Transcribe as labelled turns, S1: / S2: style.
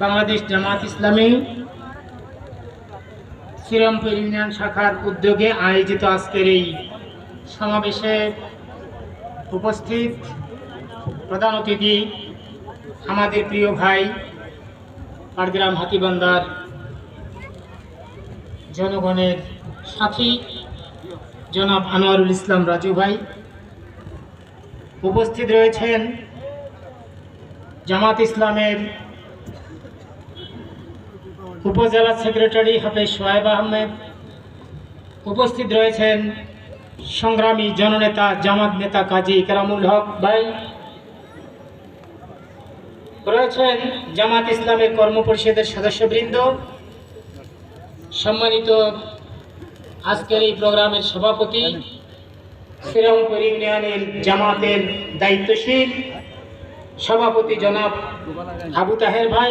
S1: Bangladesh Jamaat Islami Serampore union শাখার উদ্যোগে আয়োজিত আজকের এই সমাবেশে উপস্থিত প্রধান অতিথি আমাদের প্রিয় ভাই পাটগ্রাম হাতিবান্ধার জনগণের সাথী জনাব আনোয়ারুল ইসলাম রাজু ভাই, উপস্থিত রয়েছেন জামাত ইসলামের উপজেলা সেক্রেটারি হাফেজ সোহেব আহমেদ, উপস্থিত রয়েছেন সংগ্রামী জননেতা জামাত নেতা কাজী ইকরামুল হক ভাই, রয়েছেন জামাত ইসলামের কর্মপরিষদের সদস্যবৃন্দ, সম্মানিত আজকের এই প্রোগ্রামের সভাপতি শ্রীরামপুর ইউনিয়নের জামাতের দায়িত্বশীল সভাপতি জনাব আবু তাহের ভাই।